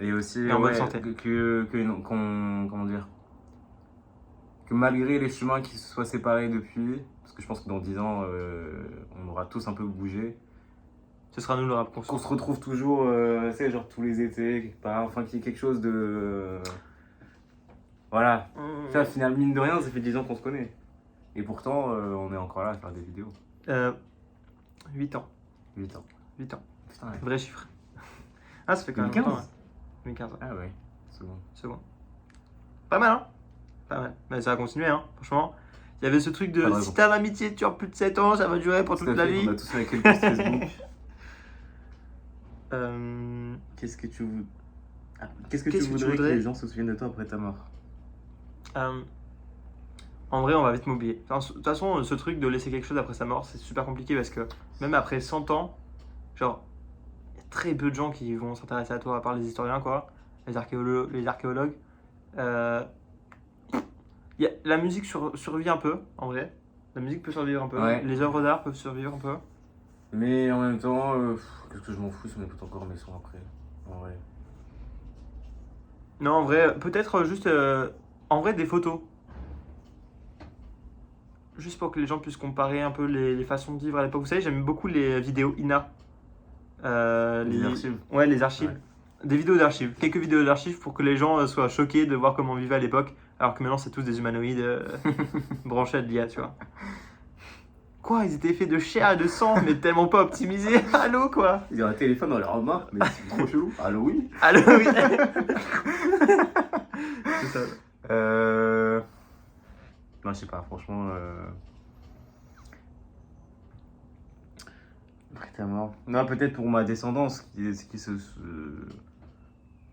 Et aussi, Et en bonne santé. comment dire, que malgré les chemins qui se soient séparés depuis, parce que je pense que dans 10 ans, on aura tous un peu bougé, Ce sera nous le rap qu'on conscient. se retrouve toujours, tu sais, genre tous les étés, quelque part, enfin qu'il y ait quelque chose de... Voilà. Tu vois, finalement, mine de rien, ça fait 10 ans qu'on se connaît. Et pourtant, on est encore là à faire des vidéos. 8 ans. 8 ans. 8 ans. Putain, ouais. Vrai chiffre. Ah, ça fait quand même 2015. longtemps, ouais. 2015, ouais. Ah ouais, c'est bon. Second. Pas mal, hein. Pas mal. Mais ça va continuer, hein. Franchement. Il y avait ce truc de Pas de si raison. t'as l'amitié dure plus de 7 ans, ça va durer pour Tout toute à la fait, vie. on a tous avec le post Facebook. Qu'est-ce que tu veux... Qu'est-ce que tu voudrais que les gens se souviennent de toi après ta mort? En vrai, on va vite m'oublier. Enfin, de toute façon, ce truc de laisser quelque chose après sa mort, c'est super compliqué parce que même après 100 ans, genre, il y a très peu de gens qui vont s'intéresser à toi, à part les historiens, quoi, les archéologues. La musique survit un peu, en vrai. La musique peut survivre un peu. Ouais. Les œuvres d'art peuvent survivre un peu. Mais en même temps, qu'est-ce que je m'en fous si on écoute encore mes sons après? En vrai. Non, en vrai, peut-être juste. En vrai, des photos. Juste pour que les gens puissent comparer un peu les façons de vivre à l'époque. Vous savez, j'aime beaucoup les vidéos INA. Les archives. Ouais, les archives. Ouais. Des vidéos d'archives. Quelques vidéos d'archives pour que les gens soient choqués de voir comment on vivait à l'époque. Alors que maintenant, c'est tous des humanoïdes branchés à de l'IA, tu vois. Quoi, ils étaient faits de chair et de sang, mais tellement pas optimisés. Allô, quoi. Ils ont un téléphone dans leur main, mais c'est trop chelou. Allô, oui. Allô, oui. C'est ça. Non, je sais pas, franchement. Après ta mort. Non, peut-être pour ma descendance,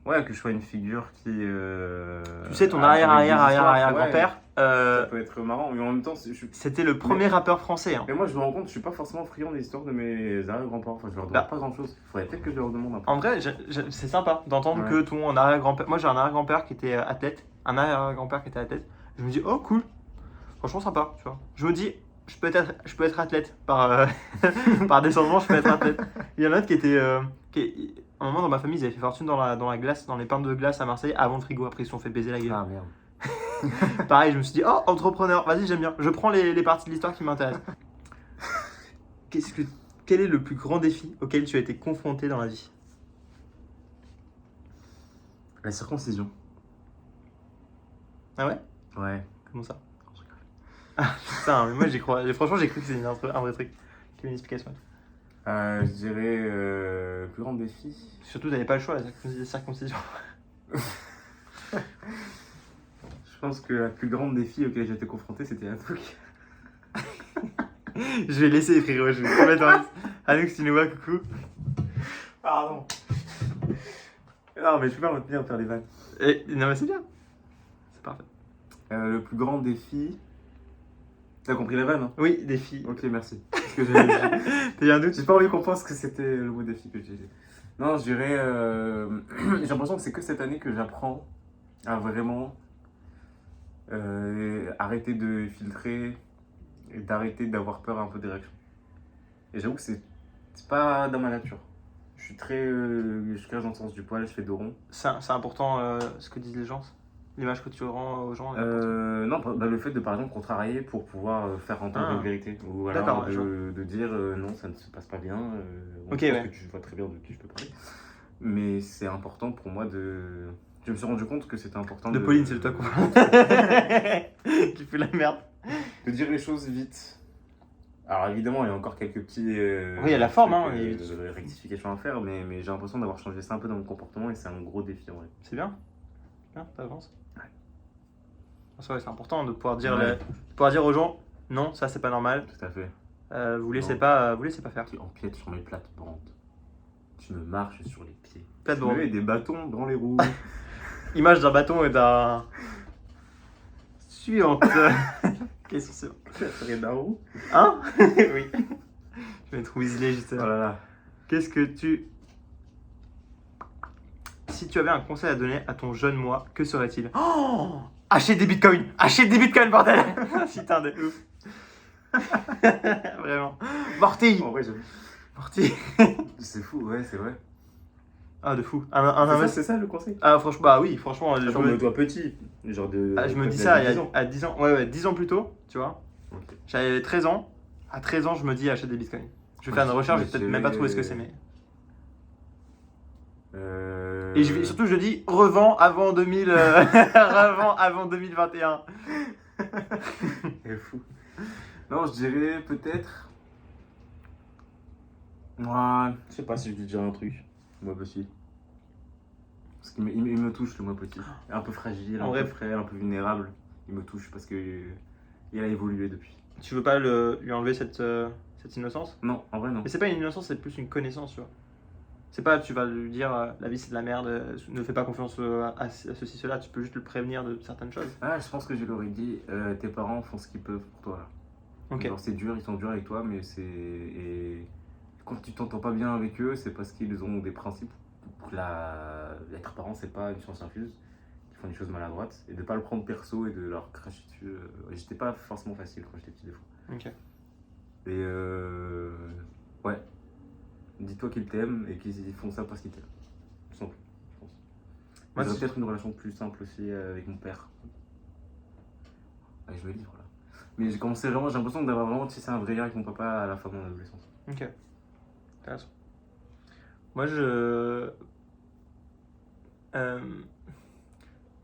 ouais, que je sois une figure qui. Tu sais, ton avec des arrière-grand-père, histoires, ça peut être marrant, mais en même temps, c'était le premier rappeur français. Hein. mais moi, je me rends compte, je suis pas forcément friand des histoires de mes arrière-grands-parents. Enfin, je leur demande pas grand-chose. Il faudrait peut-être que je leur demande un peu. En vrai, c'est sympa d'entendre Ouais. que ton arrière-grand-père. Moi, j'ai un arrière-grand-père qui était athlète. Un arrière-grand-père qui était athlète. Je me dis, oh cool. Franchement, sympa, tu vois. Je me dis, je peux être athlète. Par descendement, je peux être athlète. Il y en a un autre qui était. À un moment, dans ma famille, ils avaient fait fortune dans la glace, dans les pintes de glace à Marseille, avant le frigo. Après, ils se sont fait baiser la gueule. Ah merde. Pareil, je me suis dit, oh, entrepreneur, vas-y, j'aime bien. Je prends les parties de l'histoire qui m'intéressent. Quel est le plus grand défi auquel tu as été confronté dans la vie? La circoncision. Ah ouais? Ouais. Comment ça? Ah putain, mais moi j'y crois. Franchement, j'ai cru que c'était un vrai truc. Qu'il y avait une explication. Je dirais le plus grand défi. Surtout, t'avais pas le choix, la circoncision. Je pense que le plus grand défi auquel j'ai été confronté, c'était un truc. Je vais laisser, frérot, je vais te mettre en liste. Alex, tu nous vois, coucou. Pardon. Non, mais je peux pas retenir de faire des vannes. Non, mais c'est bien. C'est parfait. Le plus grand défi. T'as compris la vanne, hein? Oui, défi. Ok, merci. Parce que T'as eu un doute? j'ai pas envie qu'on pense que c'était le mot défi que j'ai dit. Non, je dirais. J'ai l'impression que c'est que cette année que j'apprends à vraiment arrêter de filtrer et d'arrêter d'avoir peur un peu des réactions. Et j'avoue que c'est pas dans ma nature. Je suis très dans le sens du poil, je fais dos rond. C'est important ce que disent les gens? L'image que tu rends aux gens? Non, le fait de par exemple contrarier pour pouvoir faire entendre une vérité. Ou alors D'accord, je vois. de dire non, ça ne se passe pas bien. Ok, je pense ouais. que tu vois très bien de qui je peux parler. Mais c'est important pour moi de. Je me suis rendu compte que c'était important De Pauline, c'est le toi quoi. Qui fait la merde. de dire les choses vite. Alors évidemment, il y a encore quelques petits. Oui, il y a la forme, hein, de rectification à faire, mais j'ai l'impression d'avoir changé ça un peu dans mon comportement et c'est un gros défi en vrai. C'est bien. Bien, t'avances. Ouais. C'est vrai, c'est important de pouvoir dire, Ouais. pouvoir dire aux gens, non, ça c'est pas normal. Tout à fait. Vous laissez Non. pas faire. Tu empiètes sur mes plates-bandes. Tu me marches sur les pieds. Plate Tu bande. me mets des bâtons dans les roues. Image d'un bâton et d'un. Suivante. Qu'est-ce que c'est? Ça serait d'un roue. Hein? Oui. Je vais être Weasley juste. Oh là là. Qu'est-ce que tu. Si tu avais un conseil à donner à ton jeune moi, que serait-il? Oh, achetez des bitcoins! Achetez des bitcoins, bordel! Putain de ouf! Vraiment. Morty! En vrai, j'avoue. Morty! C'est fou, ouais, c'est vrai. Ah, de fou. C'est ça le conseil. Ah, franchement, bah oui, franchement. Attends, mais toi petit, genre de. Je me quand dis tu ça avais 10 ans. à 10 ans. Ouais, 10 ans plus tôt, tu vois. Ok. J'avais 13 ans. À 13 ans, je me dis achète des bitcoins. Je vais faire une recherche, je vais peut-être même pas trouver ce que c'est, mais. Et surtout, je dis revends avant 2000, revends avant 2021. C'est fou. Non, je dirais peut-être. Ouais, je sais pas si je lui dirais un truc. Moi petit. Parce qu'il me touche le moi petit. Un peu fragile, En un vrai. peu frêle, un peu vulnérable. Il me touche parce que il a évolué depuis. Tu veux pas lui enlever cette innocence? Non, en vrai non. Mais c'est pas une innocence, c'est plus une connaissance, tu vois. C'est pas, tu vas lui dire la vie c'est de la merde, ne fais pas confiance à ceci, cela, tu peux juste le prévenir de certaines choses. Ah, je pense que je leur ai dit, tes parents font ce qu'ils peuvent pour toi là. Ok. Genre c'est dur, ils sont durs avec toi, mais c'est. Et quand tu t'entends pas bien avec eux, c'est parce qu'ils ont des principes. Être parent, c'est pas une science infuse. Ils font des choses maladroites. Et de pas le prendre perso et de leur cracher dessus. J'étais pas forcément facile quand j'étais petit des fois. Ok. Et ouais. Dis-toi qu'ils t'aiment et qu'ils font ça parce qu'ils t'aiment. Tout simple, je pense. Moi, J'aurais si- peut-être une relation plus simple aussi avec mon père. Ouais, je me livre là. Mais j'ai commencé vraiment, j'ai l'impression d'avoir vraiment tissé un vrai lien avec mon papa à la fin de mon adolescence. Ok. Intéressant. Moi, je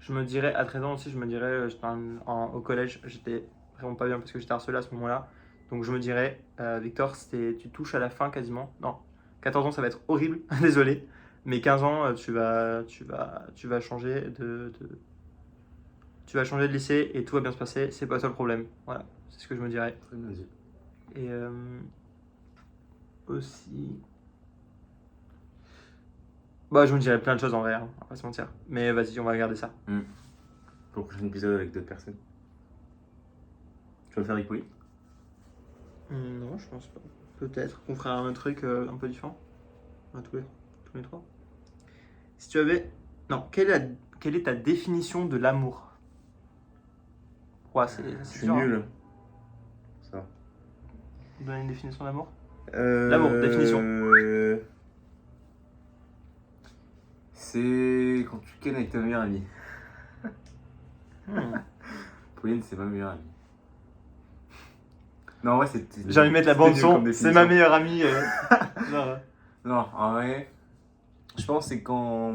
me dirais, à 13 ans aussi, je me dirais, j'étais au collège, j'étais vraiment pas bien parce que j'étais harcelé à ce moment-là. Donc je me dirais, Victor, tu touches à la fin quasiment. Non, 14 ans, ça va être horrible, désolé. Mais 15 ans, tu vas changer tu vas changer de lycée et tout va bien se passer, c'est pas ça le problème. Voilà, c'est ce que je me dirais. Très bien dit. Et aussi. Bah, je me dirais plein de choses en vrai, hein, on va pas se mentir. Mais vas-y, on va regarder ça. Pour le prochain épisode avec d'autres personnes. Tu vas le faire avec Pauline? Non, je pense pas. Peut-être qu'on fera un truc un peu différent. Tous les trois. Si tu avais. Non, quelle est ta définition de l'amour? Ouais, c'est Je suis dur, hein. nul. Ça. Donner une définition d'amour? L'amour, définition. C'est quand tu kennes avec ta meilleure amie. Hmm. Pauline, c'est ma meilleure amie. Non, en vrai, c'est. J'ai envie de mettre la bande son, c'est ma meilleure amie. Genre, Non, en vrai, je pense que c'est quand.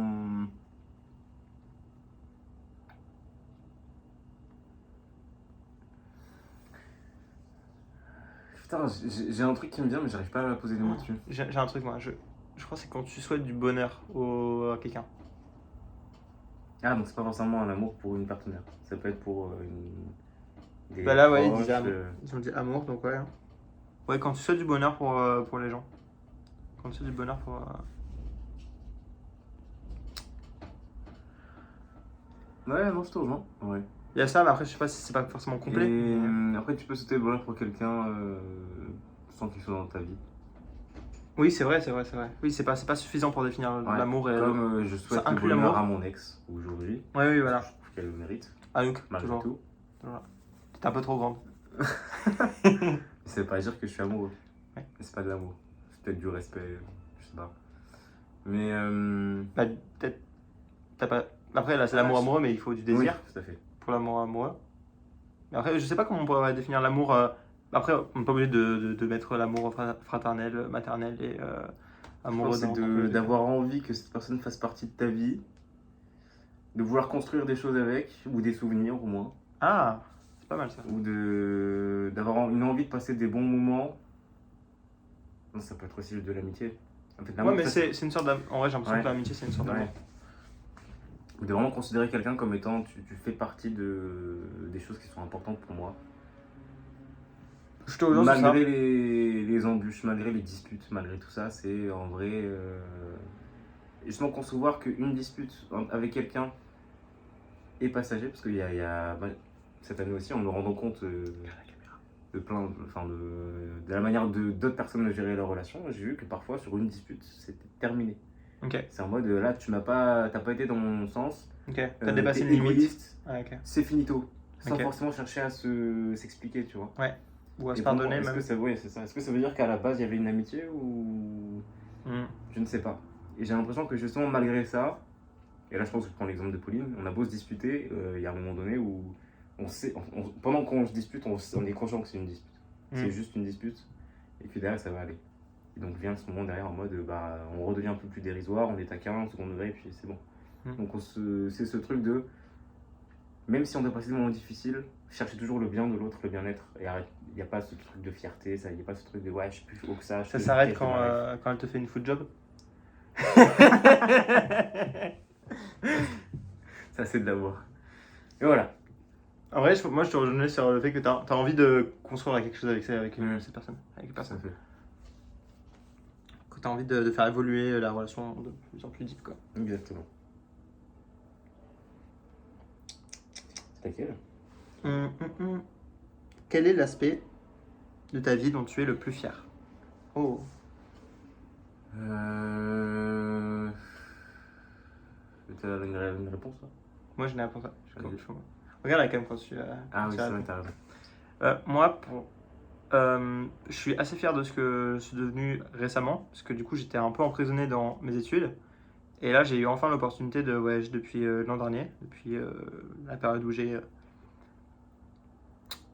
Putain, j'ai un truc qui me vient, mais j'arrive pas à poser des mots dessus. j'ai un truc, moi. Je crois que c'est quand tu souhaites du bonheur à quelqu'un. Ah, donc c'est pas forcément un amour pour une partenaire. Ça peut être pour des Bah là, ouais, ils proches, disaient amour. Ils ont dit amour, donc ouais. Ouais, quand tu souhaites du bonheur pour les gens. Quand tu souhaites du bonheur pour. Ouais, non, je te rejoins. Ouais. Il y a ça, mais après, je sais pas si c'est pas forcément complet. Et après, tu peux sauter le bonheur pour quelqu'un sans qu'il soit dans ta vie. Oui, c'est vrai. Oui, c'est pas suffisant pour définir Ouais, l'amour et. comme je souhaite Ça le inclut bonheur l'amour à mon ex aujourd'hui. Ouais, oui, voilà. Je trouve qu'elle le mérite, Anouk, malgré toujours. tout. T'es un peu trop grande. Ça veut pas dire que je suis amoureux. Ouais. Mais c'est pas de l'amour. C'est peut-être du respect, je sais pas. Mais. Bah, peut-être. T'as pas. Après, là, c'est l'amour amoureux, mais il faut du désir Oui, tout à fait. pour l'amour amoureux. Mais après, je sais pas comment on pourrait définir l'amour. Après, on n'est pas obligé de mettre l'amour fraternel, maternel et Je amoureux pense que dans c'est tous les cas. d'avoir envie que cette personne fasse partie de ta vie, de vouloir construire des choses avec, ou des souvenirs au moins, Ah, c'est pas mal ça. ou d'avoir une envie de passer des bons moments. Non, ça peut être aussi de l'amitié. En fait, Ouais, l'amour, mais ça, c'est une sorte d'amour. En vrai, j'ai l'impression Ouais. que l'amitié, c'est une sorte d'amour. Ouais. Ou de vraiment considérer quelqu'un comme étant, tu fais partie des choses qui sont importantes pour moi. Je te rejoins sur ça. Malgré les embûches, malgré les disputes, malgré tout ça, c'est en vrai. Justement, concevoir qu'une dispute avec quelqu'un est passager, parce qu'il y a cette année aussi, en me rendant compte de la manière de d'autres personnes de gérer leurs relations, j'ai vu que parfois, sur une dispute, c'était terminé. Ok, C'est en mode là, t'as pas été dans mon sens. ok. T'as dépassé t'es une limite. égoïste, Ah, ok. c'est finito. Sans Ok. forcément chercher à s'expliquer, tu vois. Ou à se Et pour moi, pardonner est-ce même. que ça, oui, c'est ça. Est-ce que ça veut dire qu'à la base il y avait une amitié ou Hmm. je ne sais pas. Et j'ai l'impression que justement, malgré ça, et là je pense que je prends l'exemple de Pauline, on a beau se disputer, il y a un moment donné où on sait, pendant qu'on se dispute, on est conscient que c'est une dispute. C'est juste une dispute, et que derrière ça va aller. Et donc vient ce moment derrière en mode, on redevient un peu plus dérisoire, on est taquin, au second degré, et puis c'est bon. Donc c'est ce truc de, même si on doit passer des moments difficiles, chercher toujours le bien de l'autre, le bien-être, et arrête. Il n'y a pas ce truc de fierté, il n'y a pas ce truc de ouais, je suis plus haut que ça. Ça s'arrête quand elle te fait une foot job. Ça, c'est de l'amour. Et voilà. En vrai, moi je te rejoignais sur le fait que t'as envie de construire quelque chose avec cette personne. Avec Ça fait. Que t'as envie de faire évoluer la relation de plus en plus deep, quoi. Exactement. C'est laquelle? Quel est l'aspect de ta vie dont tu es le plus fier? Oh. T'as une réponse là? Moi je n'ai réponse à ça. Regarde la cam quand tu Ah quand oui, tu c'est réponds. vrai, t'as raison. Moi, je suis assez fier de ce que je suis devenu récemment, parce que du coup j'étais un peu emprisonné dans mes études. Et là j'ai eu enfin l'opportunité de voyager depuis l'an dernier, depuis la période où j'ai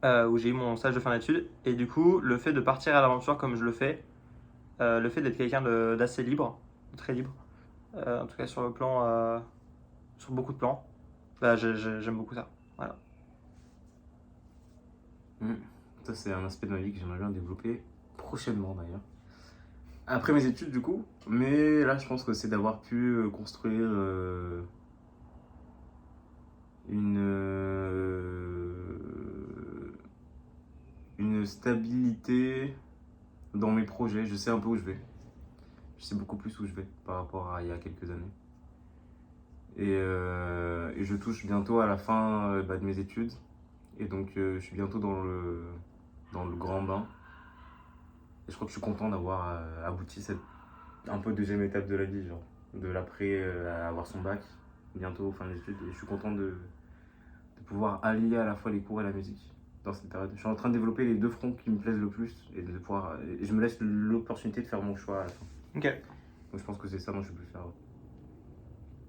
eu mon stage de fin d'études. Et du coup, le fait de partir à l'aventure comme je le fais, le fait d'être quelqu'un d'assez libre, très libre, en tout cas sur le plan, sur beaucoup de plans, bah, j'aime beaucoup ça. Voilà. Ça, c'est un aspect de ma vie que j'aimerais bien développer prochainement d'ailleurs. Après mes études, du coup. Mais là, je pense que c'est d'avoir pu construire une stabilité dans mes projets. Je sais un peu où je vais. Je sais beaucoup plus où je vais par rapport à il y a quelques années. Et je touche bientôt à la fin de mes études. Et donc, je suis bientôt dans le grand bain. Et je crois que je suis content d'avoir abouti cette un peu deuxième étape de la vie, genre de l'après avoir son bac, bientôt fin des études. Et je suis content de pouvoir allier à la fois les cours et la musique dans cette période. Je suis en train de développer les deux fronts qui me plaisent le plus et de pouvoir, et je me laisse l'opportunité de faire mon choix à la fin. Ok. Donc je pense que c'est ça dont je suis plus fier.